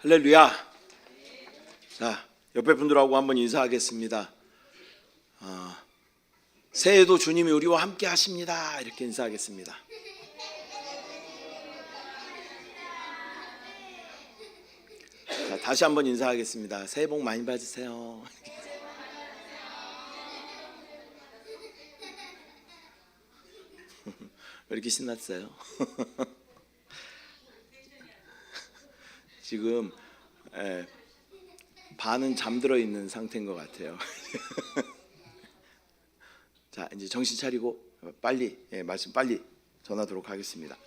할렐루야. 자, 옆에 분들하고 한번 인사하겠습니다. 새해에도 주님이 우리와 함께 하십니다. 이렇게 인사하겠습니다. 자, 다시 한번 인사하겠습니다. 새해 복 많이 받으세요. 왜 이렇게 신났어요? 지금 반은 잠들어 있는 상태인 것 같아요. 자, 이제 정신 차리고 빨리 말씀 빨리 전하도록 하겠습니다.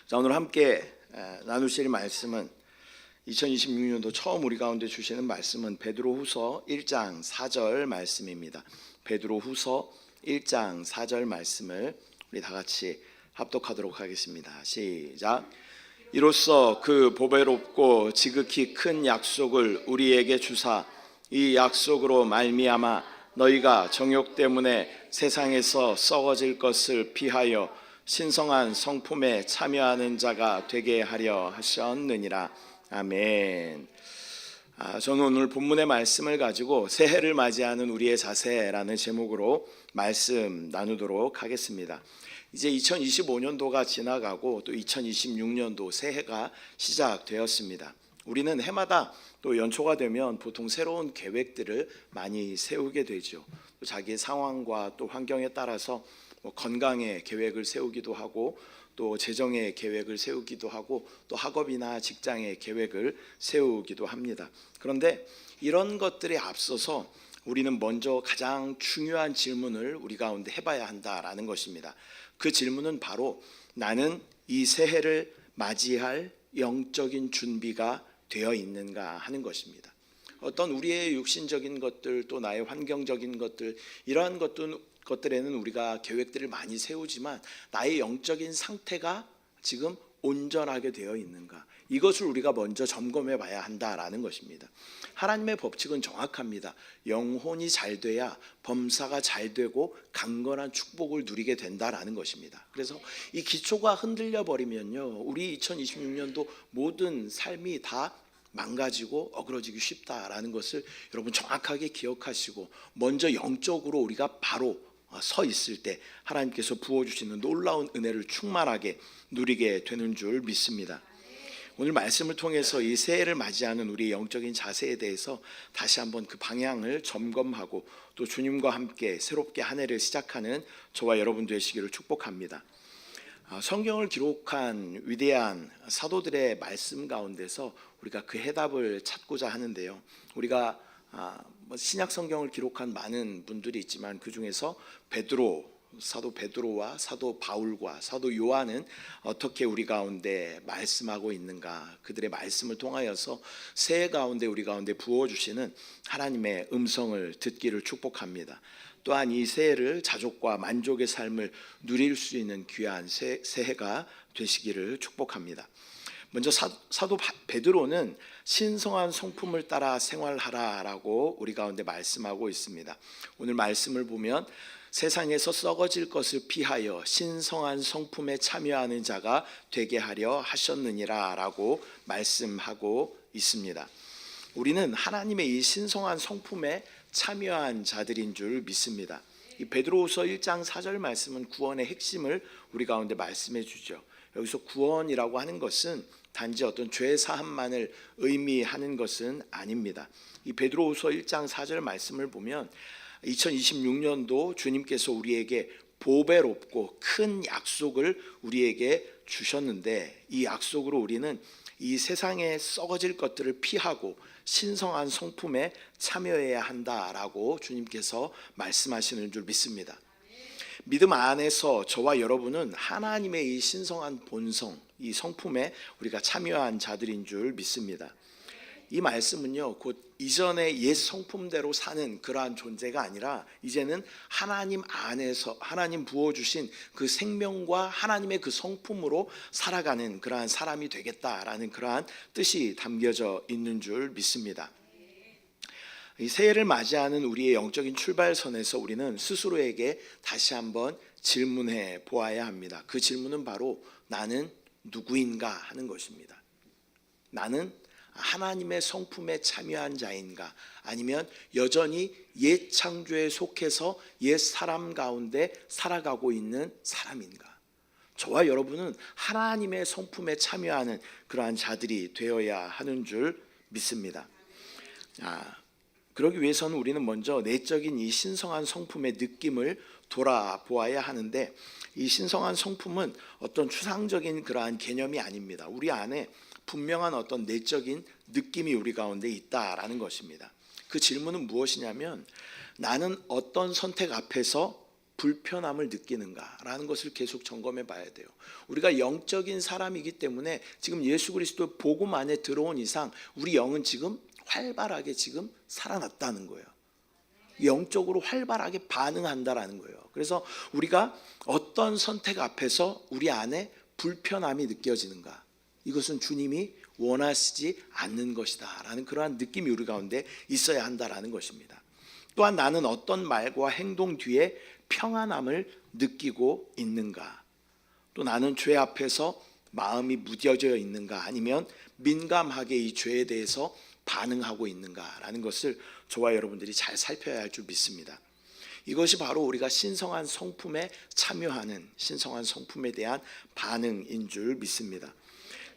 자, 오늘 함께 나누실 말씀은 2026년도 처음 우리 가운데 주시는 말씀은 베드로후서 1장 4절 말씀입니다. 베드로후서 1장 4절 말씀을 우리 다 같이 합독하도록 하겠습니다. 시작. 이로써 그 보배롭고 지극히 큰 약속을 우리에게 주사 이 약속으로 말미암아 너희가 정욕 때문에 세상에서 썩어질 것을 피하여 신성한 성품에 참여하는 자가 되게 하려 하셨느니라. 아멘. 저는 오늘 본문의 말씀을 가지고 새해를 맞이하는 우리의 자세라는 제목으로 말씀 나누도록 하겠습니다. 이제 2025년도가 지나가고 또 2026년도 새해가 시작되었습니다. 우리는 해마다 또 연초가 되면 보통 새로운 계획들을 많이 세우게 되죠. 또 자기의 상황과 또 환경에 따라서 건강의 계획을 세우기도 하고 또 재정의 계획을 세우기도 하고 또 학업이나 직장의 계획을 세우기도 합니다. 그런데 이런 것들에 앞서서 우리는 먼저 가장 중요한 질문을 우리 가운데 해봐야 한다라는 것입니다. 그 질문은 바로 나는 이 새해를 맞이할 영적인 준비가 되어 있는가 하는 것입니다. 어떤 우리의 육신적인 것들 또 나의 환경적인 것들 이러한 것들에는 우리가 계획들을 많이 세우지만 나의 영적인 상태가 지금 온전하게 되어 있는가 이것을 우리가 먼저 점검해 봐야 한다라는 것입니다. 하나님의 법칙은 정확합니다. 영혼이 잘 돼야 범사가 잘 되고 강건한 축복을 누리게 된다라는 것입니다. 그래서 이 기초가 흔들려 버리면요 우리 2026년도 모든 삶이 다 망가지고 어그러지기 쉽다라는 것을 여러분 정확하게 기억하시고 먼저 영적으로 우리가 바로 서 있을 때 하나님께서 부어주시는 놀라운 은혜를 충만하게 누리게 되는 줄 믿습니다. 오늘 말씀을 통해서 이 새해를 맞이하는 우리의 영적인 자세에 대해서 다시 한번 그 방향을 점검하고 또 주님과 함께 새롭게 한 해를 시작하는 저와 여러분 되시기를 축복합니다. 성경을 기록한 위대한 사도들의 말씀 가운데서 우리가 그 해답을 찾고자 하는데요. 우리가 신약 성경을 기록한 많은 분들이 있지만 그 중에서 사도 베드로와 사도 바울과 사도 요한은 어떻게 우리 가운데 말씀하고 있는가 그들의 말씀을 통하여서 새해 가운데 우리 가운데 부어주시는 하나님의 음성을 듣기를 축복합니다. 또한 이 새해를 자족과 만족의 삶을 누릴 수 있는 귀한 새해가 되시기를 축복합니다. 먼저 사도 베드로는 신성한 성품을 따라 생활하라라고 우리 가운데 말씀하고 있습니다. 오늘 말씀을 보면 세상에서 썩어질 것을 피하여 신성한 성품에 참여하는 자가 되게 하려 하셨느니라 라고 말씀하고 있습니다. 우리는 하나님의 이 신성한 성품에 참여한 자들인 줄 믿습니다. 이 베드로후서 1장 4절 말씀은 구원의 핵심을 우리 가운데 말씀해 주죠. 여기서 구원이라고 하는 것은 단지 어떤 죄 사함만을 의미하는 것은 아닙니다. 이 베드로후서 1장 4절 말씀을 보면 2026년도 주님께서 우리에게 보배롭고 큰 약속을 우리에게 주셨는데 이 약속으로 우리는 이 세상에 썩어질 것들을 피하고 신성한 성품에 참여해야 한다라고 주님께서 말씀하시는 줄 믿습니다. 믿음 안에서 저와 여러분은 하나님의 이 신성한 본성, 이 성품에 우리가 참여한 자들인 줄 믿습니다. 이 말씀은요 곧 이전의 옛 성품대로 사는 그러한 존재가 아니라 이제는 하나님 안에서 하나님 부어주신 그 생명과 하나님의 그 성품으로 살아가는 그러한 사람이 되겠다라는 그러한 뜻이 담겨져 있는 줄 믿습니다. 이 새해를 맞이하는 우리의 영적인 출발선에서 우리는 스스로에게 다시 한번 질문해 보아야 합니다. 그 질문은 바로 나는 누구인가 하는 것입니다. 나는 하나님의 성품에 참여한 자인가, 아니면 여전히 옛 창조에 속해서 옛 사람 가운데 살아가고 있는 사람인가. 저와 여러분은 하나님의 성품에 참여하는 그러한 자들이 되어야 하는 줄 믿습니다. 그러기 위해서는 우리는 먼저 내적인 이 신성한 성품의 느낌을 돌아보아야 하는데, 이 신성한 성품은 어떤 추상적인 그러한 개념이 아닙니다. 우리 안에 분명한 어떤 내적인 느낌이 우리 가운데 있다라는 것입니다. 그 질문은 무엇이냐면, 나는 어떤 선택 앞에서 불편함을 느끼는가라는 것을 계속 점검해 봐야 돼요. 우리가 영적인 사람이기 때문에 지금 예수 그리스도 복음 안에 들어온 이상 우리 영은 지금 활발하게 지금 살아났다는 거예요. 영적으로 활발하게 반응한다라는 거예요. 그래서 우리가 어떤 선택 앞에서 우리 안에 불편함이 느껴지는가, 이것은 주님이 원하시지 않는 것이다 라는 그러한 느낌이 우리 가운데 있어야 한다라는 것입니다. 또한 나는 어떤 말과 행동 뒤에 평안함을 느끼고 있는가, 또 나는 죄 앞에서 마음이 무뎌져 있는가, 아니면 민감하게 이 죄에 대해서 반응하고 있는가라는 것을 저와 여러분들이 잘 살펴야 할 줄 믿습니다. 이것이 바로 우리가 신성한 성품에 참여하는, 신성한 성품에 대한 반응인 줄 믿습니다.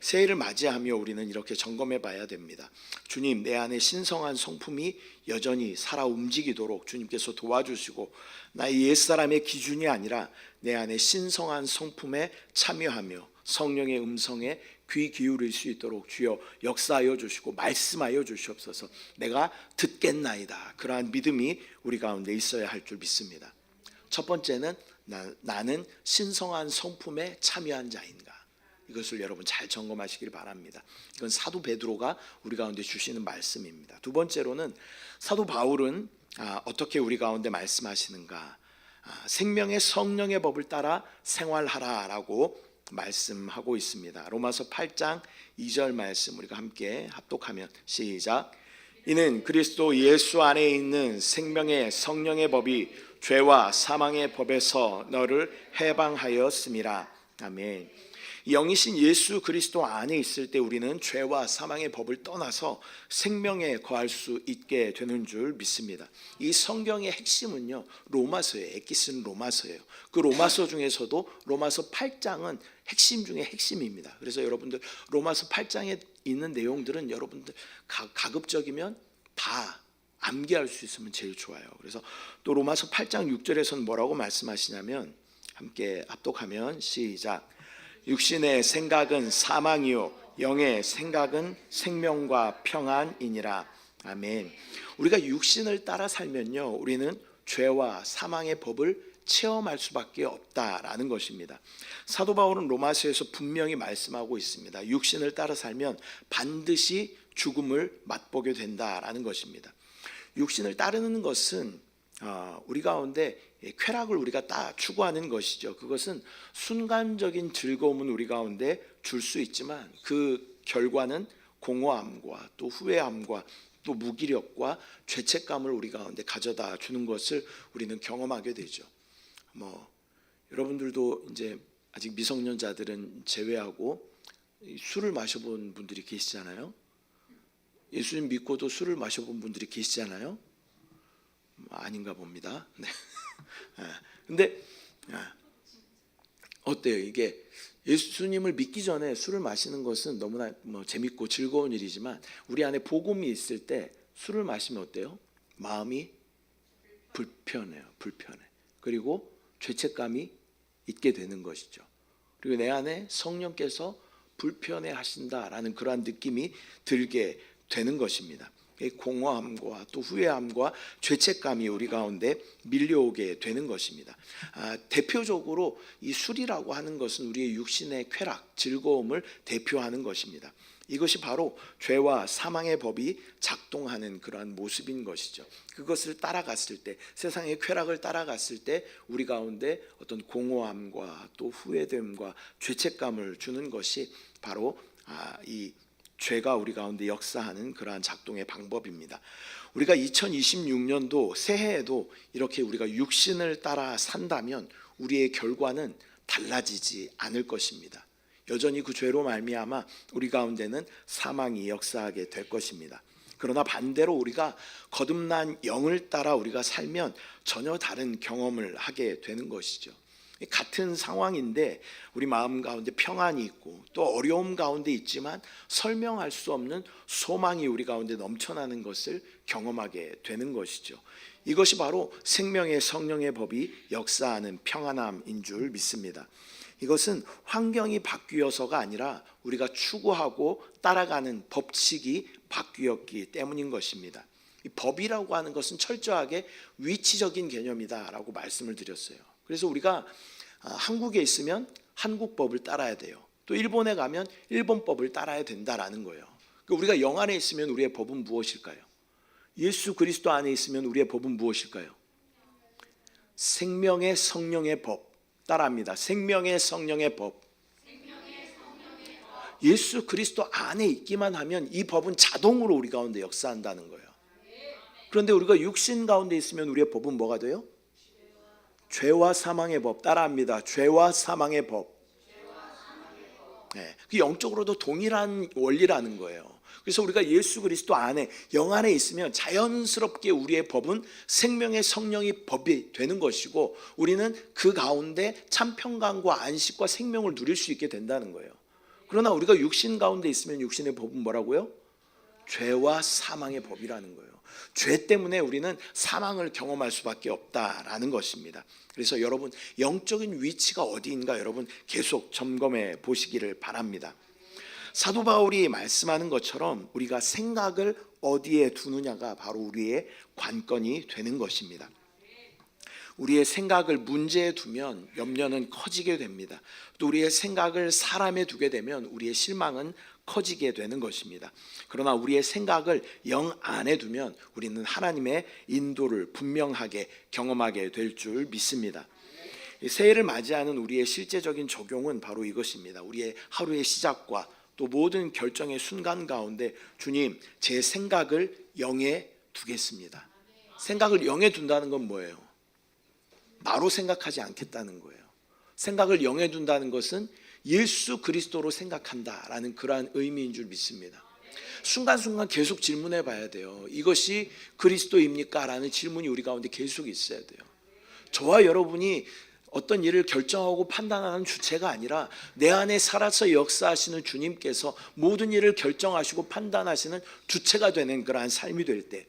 새해를 맞이하며 우리는 이렇게 점검해 봐야 됩니다. 주님, 내 안에 신성한 성품이 여전히 살아 움직이도록 주님께서 도와주시고, 나의 옛사람의 기준이 아니라 내 안에 신성한 성품에 참여하며 성령의 음성에 귀 기울일 수 있도록 주여 역사하여 주시고 말씀하여 주시옵소서. 내가 듣겠나이다. 그러한 믿음이 우리 가운데 있어야 할 줄 믿습니다. 첫 번째는 나는 신성한 성품에 참여한 자인가, 이것을 여러분 잘 점검하시길 바랍니다. 이건 사도 베드로가 우리 가운데 주시는 말씀입니다. 두 번째로는 사도 바울은 어떻게 우리 가운데 말씀하시는가, 생명의 성령의 법을 따라 생활하라라고 말씀하고 있습니다. 로마서 8장 2절 말씀 우리가 함께 합독하면 시작. 이는 그리스도 예수 안에 있는 생명의 성령의 법이 죄와 사망의 법에서 너를 해방하였음이라. 아멘. 영이신 예수 그리스도 안에 있을 때 우리는 죄와 사망의 법을 떠나서 생명에 거할 수 있게 되는 줄 믿습니다. 이 성경의 핵심은요, 로마서예요. 엑기스는 로마서예요. 그 로마서 중에서도 로마서 8장은 핵심 중에 핵심입니다. 그래서 여러분들 로마서 8장에 있는 내용들은 여러분들 가급적이면 다 암기할 수 있으면 제일 좋아요. 그래서 또 로마서 8장 6절에서는 뭐라고 말씀하시냐면, 함께 합독하면 시작. 육신의 생각은 사망이요 영의 생각은 생명과 평안이니라. 아멘. 우리가 육신을 따라 살면요, 우리는 죄와 사망의 법을 체험할 수밖에 없다라는 것입니다. 사도 바울은 로마서에서 분명히 말씀하고 있습니다. 육신을 따라 살면 반드시 죽음을 맛보게 된다라는 것입니다. 육신을 따르는 것은 우리 가운데 쾌락을 우리가 다 추구하는 것이죠. 그것은 순간적인 즐거움은 우리 가운데 줄 수 있지만 그 결과는 공허함과 또 후회함과 또 무기력과 죄책감을 우리 가운데 가져다 주는 것을 우리는 경험하게 되죠. 여러분들도 이제 아직 미성년자들은 제외하고 술을 마셔본 분들이 계시잖아요. 예수님 믿고도 술을 마셔본 분들이 계시잖아요. 아닌가 봅니다. 네. 근데 어때요? 이게 예수님을 믿기 전에 술을 마시는 것은 너무나 재밌고 즐거운 일이지만, 우리 안에 복음이 있을 때 술을 마시면 어때요? 마음이 불편해요. 불편해. 그리고 죄책감이 있게 되는 것이죠. 그리고 내 안에 성령께서 불편해 하신다라는 그러한 느낌이 들게 되는 것입니다. 공허함과 또 후회함과 죄책감이 우리 가운데 밀려오게 되는 것입니다. 대표적으로 이 술이라고 하는 것은 우리의 육신의 쾌락, 즐거움을 대표하는 것입니다. 이것이 바로 죄와 사망의 법이 작동하는 그러한 모습인 것이죠. 그것을 따라갔을 때, 세상의 쾌락을 따라갔을 때 우리 가운데 어떤 공허함과 또 후회됨과 죄책감을 주는 것이 바로 이 죄가 우리 가운데 역사하는 그러한 작동의 방법입니다. 우리가 2026년도 새해에도 이렇게 우리가 육신을 따라 산다면 우리의 결과는 달라지지 않을 것입니다. 여전히 그 죄로 말미암아 우리 가운데는 사망이 역사하게 될 것입니다. 그러나 반대로 우리가 거듭난 영을 따라 우리가 살면 전혀 다른 경험을 하게 되는 것이죠. 같은 상황인데 우리 마음 가운데 평안이 있고 또 어려움 가운데 있지만 설명할 수 없는 소망이 우리 가운데 넘쳐나는 것을 경험하게 되는 것이죠. 이것이 바로 생명의 성령의 법이 역사하는 평안함인 줄 믿습니다. 이것은 환경이 바뀌어서가 아니라 우리가 추구하고 따라가는 법칙이 바뀌었기 때문인 것입니다. 이 법이라고 하는 것은 철저하게 위치적인 개념이다라고 말씀을 드렸어요. 그래서 우리가 한국에 있으면 한국 법을 따라야 돼요. 또 일본에 가면 일본 법을 따라야 된다라는 거예요. 우리가 영 안에 있으면 우리의 법은 무엇일까요? 예수 그리스도 안에 있으면 우리의 법은 무엇일까요? 생명의 성령의 법. 따라합니다. 생명의 성령의 법. 예수 그리스도 안에 있기만 하면 이 법은 자동으로 우리 가운데 역사한다는 거예요. 그런데 우리가 육신 가운데 있으면 우리의 법은 뭐가 돼요? 죄와 사망의 법. 따라합니다. 죄와 사망의 법. 네, 그 영적으로도 동일한 원리라는 거예요. 그래서 우리가 예수 그리스도 안에 영 안에 있으면 자연스럽게 우리의 법은 생명의 성령이 법이 되는 것이고 우리는 그 가운데 참 평강과 안식과 생명을 누릴 수 있게 된다는 거예요. 그러나 우리가 육신 가운데 있으면 육신의 법은 뭐라고요? 죄와 사망의 법이라는 거예요. 죄 때문에 우리는 사망을 경험할 수밖에 없다라는 것입니다. 그래서 여러분 영적인 위치가 어디인가 여러분 계속 점검해 보시기를 바랍니다. 사도 바울이 말씀하는 것처럼 우리가 생각을 어디에 두느냐가 바로 우리의 관건이 되는 것입니다. 우리의 생각을 문제에 두면 염려는 커지게 됩니다. 또 우리의 생각을 사람에 두게 되면 우리의 실망은 커지게 되는 것입니다. 그러나 우리의 생각을 영 안에 두면 우리는 하나님의 인도를 분명하게 경험하게 될 줄 믿습니다. 새해를 맞이하는 우리의 실제적인 적용은 바로 이것입니다. 우리의 하루의 시작과 또 모든 결정의 순간 가운데 주님, 제 생각을 영에 두겠습니다. 생각을 영에 둔다는 건 뭐예요? 나로 생각하지 않겠다는 거예요. 생각을 영에 둔다는 것은 예수 그리스도로 생각한다라는 그러한 의미인 줄 믿습니다. 순간순간 계속 질문해 봐야 돼요. 이것이 그리스도입니까? 라는 질문이 우리 가운데 계속 있어야 돼요. 저와 여러분이 어떤 일을 결정하고 판단하는 주체가 아니라 내 안에 살아서 역사하시는 주님께서 모든 일을 결정하시고 판단하시는 주체가 되는 그러한 삶이 될 때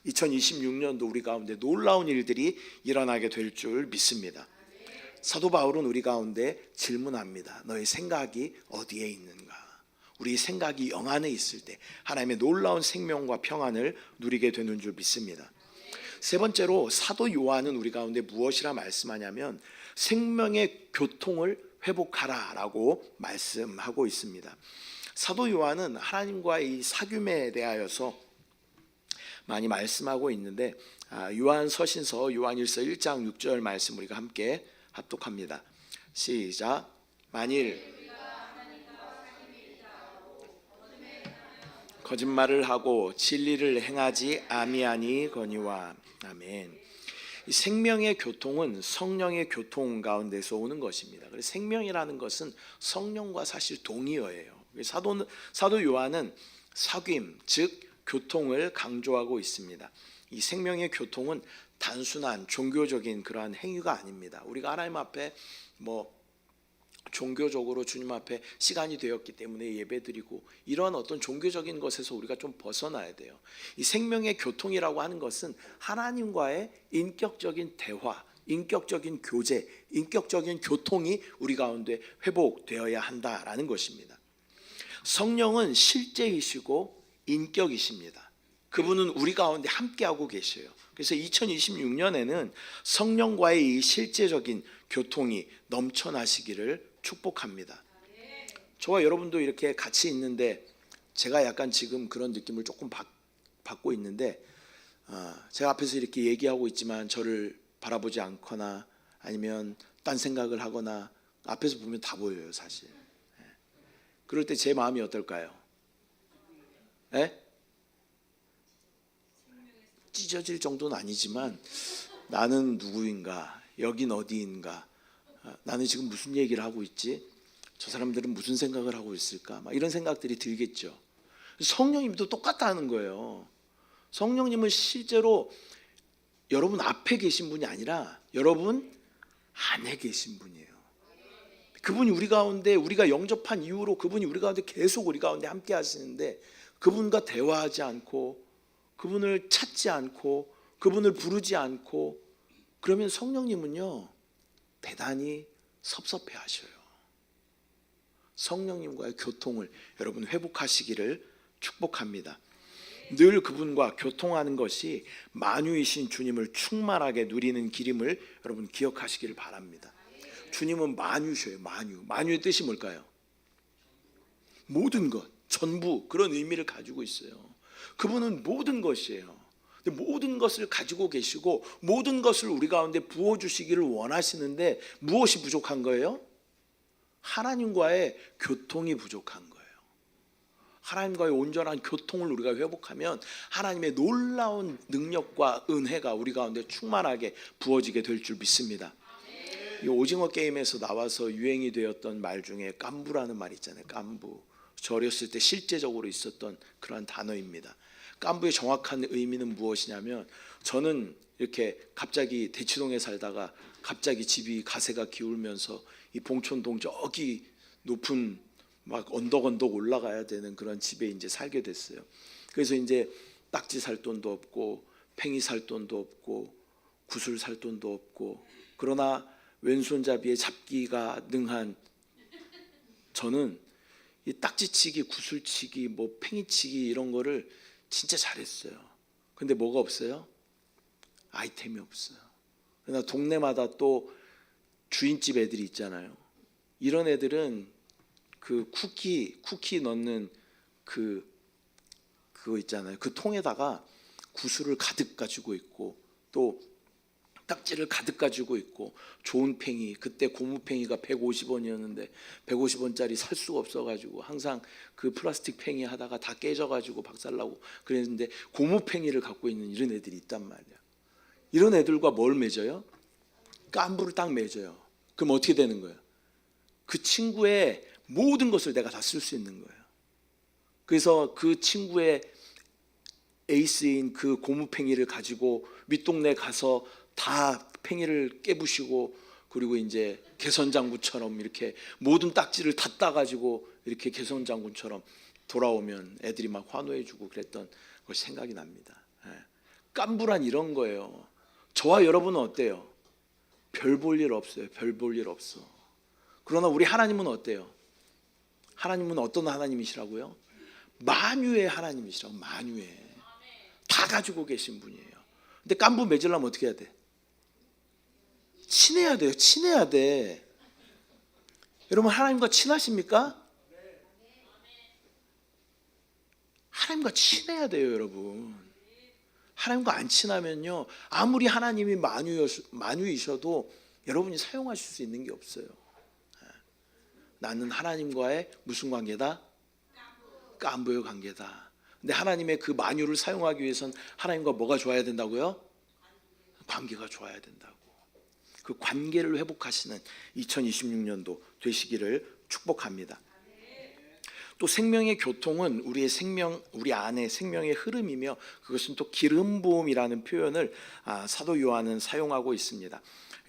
2026년도 우리 가운데 놀라운 일들이 일어나게 될 줄 믿습니다. 사도 바울은 우리 가운데 질문합니다. 너의 생각이 어디에 있는가? 우리 생각이 영 안에 있을 때 하나님의 놀라운 생명과 평안을 누리게 되는 줄 믿습니다. 세 번째로 사도 요한은 우리 가운데 무엇이라 말씀하냐면 생명의 교통을 회복하라라고 말씀하고 있습니다. 사도 요한은 하나님과의 이 사귐에 대하여서 많이 말씀하고 있는데 요한서신서 요한일서 1장 6절 말씀 우리가 함께 합독합니다. 시작. 만일 거짓말을 하고 진리를 행하지 아미하니거니와. 아멘. 이 생명의 교통은 성령의 교통 가운데서 오는 것입니다. 그래서 생명이라는 것은 성령과 사실 동의어예요. 사도 요한은 사귐 즉 교통을 강조하고 있습니다. 이 생명의 교통은 단순한 종교적인 그러한 행위가 아닙니다. 우리가 하나님 앞에 종교적으로 주님 앞에 시간이 되었기 때문에 예배드리고 이런 어떤 종교적인 것에서 우리가 좀 벗어나야 돼요. 이 생명의 교통이라고 하는 것은 하나님과의 인격적인 대화, 인격적인 교제, 인격적인 교통이 우리 가운데 회복되어야 한다라는 것입니다. 성령은 실제이시고 인격이십니다. 그분은 우리 가운데 함께하고 계셔요. 그래서 2026년에는 성령과의 이 실제적인 교통이 넘쳐나시기를 축복합니다. 저와 여러분도 이렇게 같이 있는데 제가 약간 지금 그런 느낌을 조금 받고 있는데 제가 앞에서 이렇게 얘기하고 있지만 저를 바라보지 않거나 아니면 딴 생각을 하거나 앞에서 보면 다 보여요 사실. 그럴 때 제 마음이 어떨까요? 찢어질 정도는 아니지만 나는 누구인가? 여긴 어디인가? 나는 지금 무슨 얘기를 하고 있지? 저 사람들은 무슨 생각을 하고 있을까? 막 이런 생각들이 들겠죠. 성령님도 똑같다는 거예요. 성령님은 실제로 여러분 앞에 계신 분이 아니라 여러분 안에 계신 분이에요. 그분이 우리 가운데, 우리가 영접한 이후로 그분이 우리 가운데 계속 우리 가운데 함께 하시는데, 그분과 대화하지 않고 그분을 찾지 않고 그분을 부르지 않고 그러면 성령님은요 대단히 섭섭해 하셔요. 성령님과의 교통을 여러분 회복하시기를 축복합니다. 늘 그분과 교통하는 것이 만유이신 주님을 충만하게 누리는 길임을 여러분 기억하시기를 바랍니다. 주님은 만유셔요. 만유의 뜻이 뭘까요? 모든 것, 전부, 그런 의미를 가지고 있어요. 그분은 모든 것이에요. 모든 것을 가지고 계시고 모든 것을 우리 가운데 부어주시기를 원하시는데 무엇이 부족한 거예요? 하나님과의 교통이 부족한 거예요. 하나님과의 온전한 교통을 우리가 회복하면 하나님의 놀라운 능력과 은혜가 우리 가운데 충만하게 부어지게 될 줄 믿습니다. 이 오징어 게임에서 나와서 유행이 되었던 말 중에 깐부라는 말 있잖아요. 깐부. 저 어렸을 때 실제적으로 있었던 그러한 단어입니다. 깐부의 정확한 의미는 무엇이냐면, 저는 이렇게 갑자기 대치동에 살다가 갑자기 집이 가세가 기울면서 이 봉천동 저기 높은 막 언덕 올라가야 되는 그런 집에 이제 살게 됐어요. 그래서 이제 딱지 살 돈도 없고 팽이 살 돈도 없고 구슬 살 돈도 없고, 그러나 왼손잡이에 잡기가 능한 저는 이 딱지치기, 구슬치기, 뭐 팽이치기 이런 거를 진짜 잘했어요. 근데 뭐가 없어요? 아이템이 없어요. 그러나 동네마다 또 주인집 애들이 있잖아요. 이런 애들은 그 쿠키 넣는 그거 있잖아요. 그 통에다가 구슬을 가득 가지고 있고 또 딱지를 가득 가지고 있고 좋은 팽이, 그때 고무팽이가 150원이었는데 150원짜리 살 수가 없어가지고 항상 그 플라스틱 팽이 하다가 다 깨져가지고 박살나고 그랬는데 고무팽이를 갖고 있는 이런 애들이 있단 말이야. 이런 애들과 뭘 맺어요? 깐부를 딱 맺어요. 그럼 어떻게 되는 거예요? 그 친구의 모든 것을 내가 다 쓸 수 있는 거예요. 그래서 그 친구의 에이스인 그 고무팽이를 가지고 윗동네 가서 다 팽이를 깨부시고, 그리고 이제 개선장구처럼 이렇게 모든 딱지를 다 따가지고 이렇게 개선장구처럼 돌아오면 애들이 막 환호해주고 그랬던 것이 생각이 납니다. 깐부란 이런 거예요. 저와 여러분은 어때요? 별 볼 일 없어요. 별 볼 일 없어. 그러나 우리 하나님은 어때요? 하나님은 어떤 하나님이시라고요? 만유의 하나님이시라고. 만유의 다 가지고 계신 분이에요. 근데 깐부 맺으려면 어떻게 해야 돼? 친해야 돼요. 친해야 돼. 여러분 하나님과 친하십니까? 하나님과 친해야 돼요, 여러분. 하나님과 안 친하면요, 아무리 하나님이 만유이셔도 여러분이 사용하실 수 있는 게 없어요. 나는 하나님과의 무슨 관계다? 깐부의 관계다. 근데 하나님의 그 만유를 사용하기 위해서는 하나님과 뭐가 좋아야 된다고요? 관계가 좋아야 된다고. 그 관계를 회복하시는 2026년도 되시기를 축복합니다. 또 생명의 교통은 우리 안에 생명의 흐름이며, 그것은 또 기름 부음이라는 표현을 사도 요한은 사용하고 있습니다.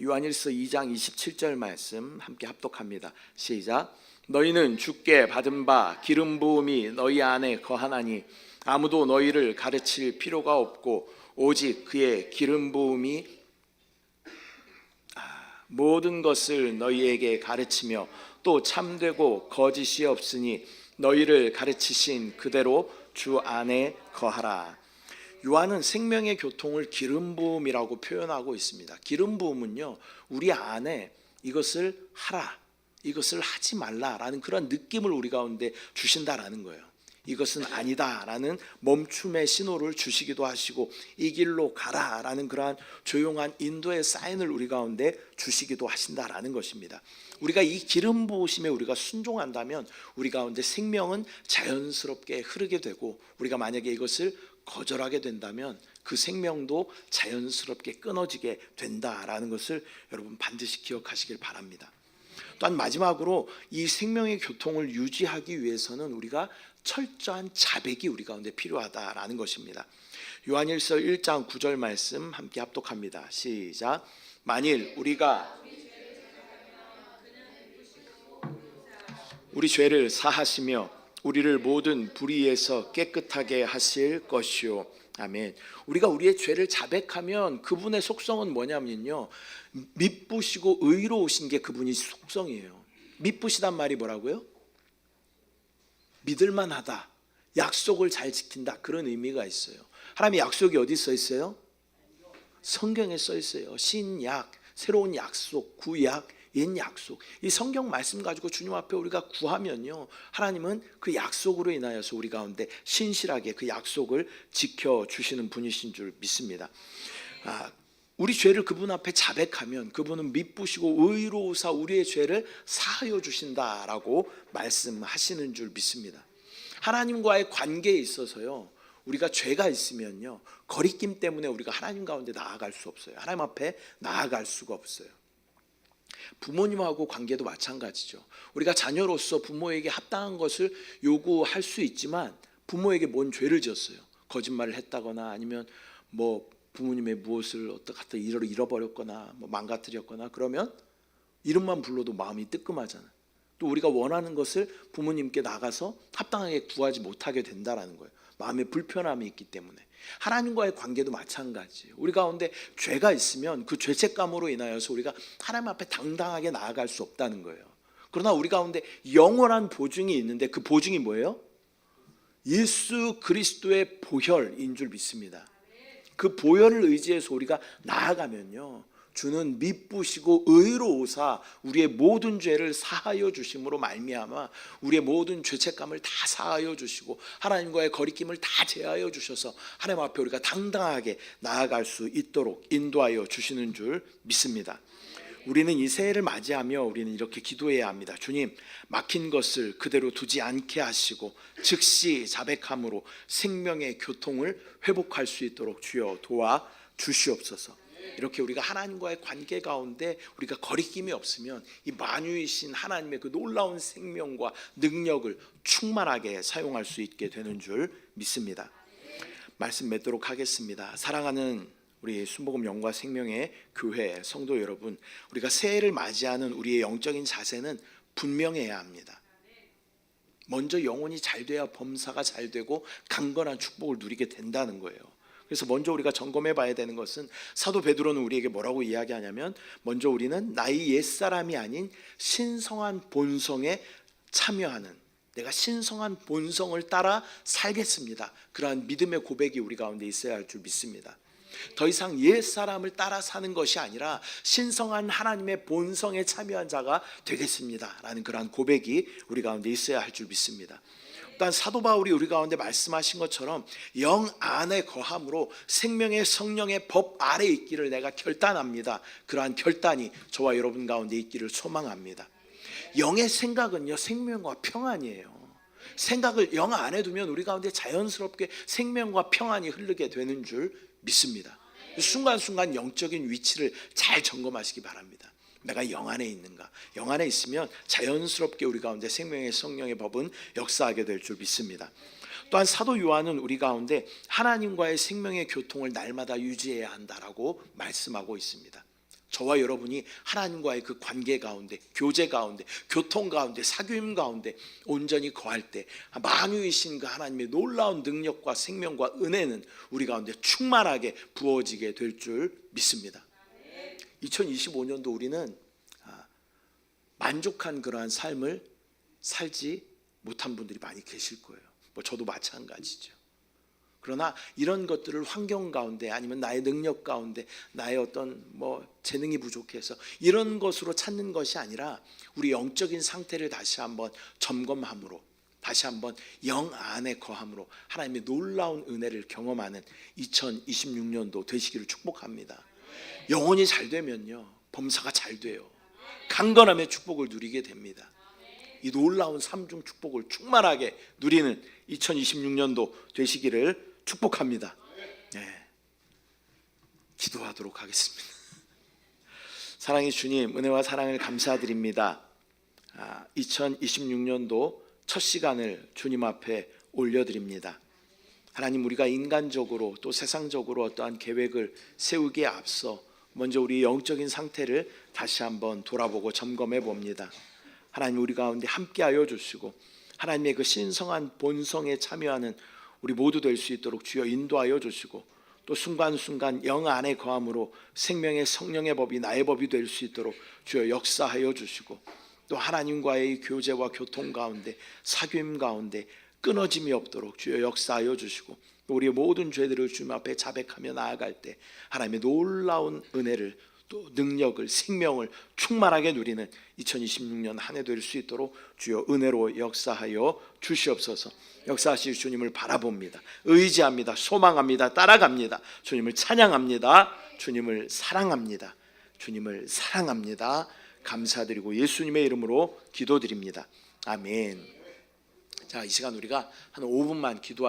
요한일서 2장 27절 말씀 함께 합독합니다. 시작. 너희는 주께 받은 바 기름 부음이 너희 안에 거하나니 아무도 너희를 가르칠 필요가 없고 오직 그의 기름 부음이 모든 것을 너희에게 가르치며 또 참되고 거짓이 없으니 너희를 가르치신 그대로 주 안에 거하라. 요한은 생명의 교통을 기름 부음이라고 표현하고 있습니다. 기름 부음은요, 우리 안에 이것을 하라, 이것을 하지 말라라는 그런 느낌을 우리 가운데 주신다라는 거예요. 이것은 아니다라는 멈춤의 신호를 주시기도 하시고, 이 길로 가라라는 그러한 조용한 인도의 사인을 우리 가운데 주시기도 하신다라는 것입니다. 우리가 이 기름 부으심에 우리가 순종한다면 우리 가운데 생명은 자연스럽게 흐르게 되고, 우리가 만약에 이것을 거절하게 된다면 그 생명도 자연스럽게 끊어지게 된다라는 것을 여러분 반드시 기억하시길 바랍니다. 또한 마지막으로 이 생명의 교통을 유지하기 위해서는 우리가 철저한 자백이 우리 가운데 필요하다라는 것입니다. 요한일서 1장 9절 말씀 함께 합독합니다. 시작. 만일 우리가 우리 죄를 사하시며 우리를 모든 불의에서 깨끗하게 하실 것이요. 아멘. 우리가 우리의 죄를 자백하면 그분의 속성은 뭐냐면요, 미쁘시고 의로우신 게 그분이 속성이에요. 미쁘시단 말이 뭐라고요? 믿을만하다, 약속을 잘 지킨다, 그런 의미가 있어요. 하나님의 약속이 어디 써 있어요? 성경에 써 있어요. 신약, 새로운 약속, 구약, 옛 약속. 이 성경 말씀 가지고 주님 앞에 우리가 구하면요, 하나님은 그 약속으로 인하여서 우리 가운데 신실하게 그 약속을 지켜주시는 분이신 줄 믿습니다. 우리 죄를 그분 앞에 자백하면 그분은 미쁘시고 의로우사 우리의 죄를 사하여 주신다라고 말씀하시는 줄 믿습니다. 하나님과의 관계에 있어서요, 우리가 죄가 있으면요, 거리낌 때문에 우리가 하나님 가운데 나아갈 수 없어요. 하나님 앞에 나아갈 수가 없어요. 부모님하고 관계도 마찬가지죠. 우리가 자녀로서 부모에게 합당한 것을 요구할 수 있지만 부모에게 뭔 죄를 지었어요. 거짓말을 했다거나 아니면 부모님의 무엇을 갖다 잃어버렸거나 망가뜨렸거나, 그러면 이름만 불러도 마음이 뜨끔하잖아요. 또 우리가 원하는 것을 부모님께 나가서 합당하게 구하지 못하게 된다라는 거예요. 마음에 불편함이 있기 때문에. 하나님과의 관계도 마찬가지예요. 우리 가운데 죄가 있으면 그 죄책감으로 인하여서 우리가 하나님 앞에 당당하게 나아갈 수 없다는 거예요. 그러나 우리 가운데 영원한 보증이 있는데 그 보증이 뭐예요? 예수 그리스도의 보혈인 줄 믿습니다. 그 보혈을 의지해서 우리가 나아가면요, 주는 미쁘시고 의로우사 우리의 모든 죄를 사하여 주심으로 말미암아 우리의 모든 죄책감을 다 사하여 주시고 하나님과의 거리낌을 다 제하여 주셔서 하나님 앞에 우리가 당당하게 나아갈 수 있도록 인도하여 주시는 줄 믿습니다. 우리는 이 새해를 맞이하며 우리는 이렇게 기도해야 합니다. 주님, 막힌 것을 그대로 두지 않게 하시고 즉시 자백함으로 생명의 교통을 회복할 수 있도록 주여 도와 주시옵소서. 이렇게 우리가 하나님과의 관계 가운데 우리가 거리낌이 없으면 이 만유이신 하나님의 그 놀라운 생명과 능력을 충만하게 사용할 수 있게 되는 줄 믿습니다. 말씀 맺도록 하겠습니다. 사랑하는 우리 순복음 영과 생명의 교회 성도 여러분, 우리가 새해를 맞이하는 우리의 영적인 자세는 분명해야 합니다. 먼저 영혼이 잘 돼야 범사가 잘 되고 강건한 축복을 누리게 된다는 거예요. 그래서 먼저 우리가 점검해 봐야 되는 것은, 사도 베드로는 우리에게 뭐라고 이야기하냐면, 먼저 우리는 나의 옛사람이 아닌 신성한 본성에 참여하는, 내가 신성한 본성을 따라 살겠습니다, 그러한 믿음의 고백이 우리 가운데 있어야 할 줄 믿습니다. 더 이상 옛사람을 따라 사는 것이 아니라 신성한 하나님의 본성에 참여한 자가 되겠습니다 라는 그러한 고백이 우리 가운데 있어야 할 줄 믿습니다. 또한 사도 바울이 우리 가운데 말씀하신 것처럼 영 안에 거함으로 생명의 성령의 법 아래 있기를 내가 결단합니다. 그러한 결단이 저와 여러분 가운데 있기를 소망합니다. 영의 생각은요, 생명과 평안이에요. 생각을 영 안에 두면 우리 가운데 자연스럽게 생명과 평안이 흐르게 되는 줄 믿습니다. 순간순간 영적인 위치를 잘 점검하시기 바랍니다. 내가 영 안에 있는가? 영 안에 있으면 자연스럽게 우리 가운데 생명의 성령의 법은 역사하게 될 줄 믿습니다. 또한 사도 요한은 우리 가운데 하나님과의 생명의 교통을 날마다 유지해야 한다라고 말씀하고 있습니다. 저와 여러분이 하나님과의 그 관계 가운데, 교제 가운데, 교통 가운데, 사귐 가운데 온전히 거할 때 만유이신 그 하나님의 놀라운 능력과 생명과 은혜는 우리 가운데 충만하게 부어지게 될 줄 믿습니다. 2025년도 우리는 만족한 그러한 삶을 살지 못한 분들이 많이 계실 거예요. 저도 마찬가지죠. 그러나 이런 것들을 환경 가운데 아니면 나의 능력 가운데 나의 어떤 재능이 부족해서 이런 것으로 찾는 것이 아니라 우리 영적인 상태를 다시 한번 점검함으로, 다시 한번 영 안에 거함으로 하나님의 놀라운 은혜를 경험하는 2026년도 되시기를 축복합니다. 영혼이 잘 되면요, 범사가 잘 돼요. 강건함의 축복을 누리게 됩니다. 이 놀라운 삼중 축복을 충만하게 누리는 2026년도 되시기를 축복합니다. 네. 기도하도록 하겠습니다. 사랑의 주님, 은혜와 사랑을 감사드립니다. 2026년도 첫 시간을 주님 앞에 올려드립니다. 하나님, 우리가 인간적으로 또 세상적으로 어떠한 계획을 세우기에 앞서 먼저 우리 영적인 상태를 다시 한번 돌아보고 점검해 봅니다. 하나님, 우리 가운데 함께하여 주시고 하나님의 그 신성한 본성에 참여하는 우리 모두 될 수 있도록 주여 인도하여 주시고, 또 순간순간 영 안에 거함으로 생명의 성령의 법이 나의 법이 될 수 있도록 주여 역사하여 주시고, 또 하나님과의 교제와 교통 가운데 사귐 가운데 끊어짐이 없도록 주여 역사하여 주시고, 또 우리의 모든 죄들을 주님 앞에 자백하며 나아갈 때 하나님의 놀라운 은혜를, 또 능력을, 생명을 충만하게 누리는 2026년 한 해 될 수 있도록 주여 은혜로 역사하여 주시옵소서. 역사하실 주님을 바라봅니다. 의지합니다. 소망합니다. 따라갑니다. 주님을 찬양합니다. 주님을 사랑합니다. 주님을 사랑합니다. 감사드리고 예수님의 이름으로 기도드립니다. 아멘. 자, 이 시간 우리가 한 5분만 기도하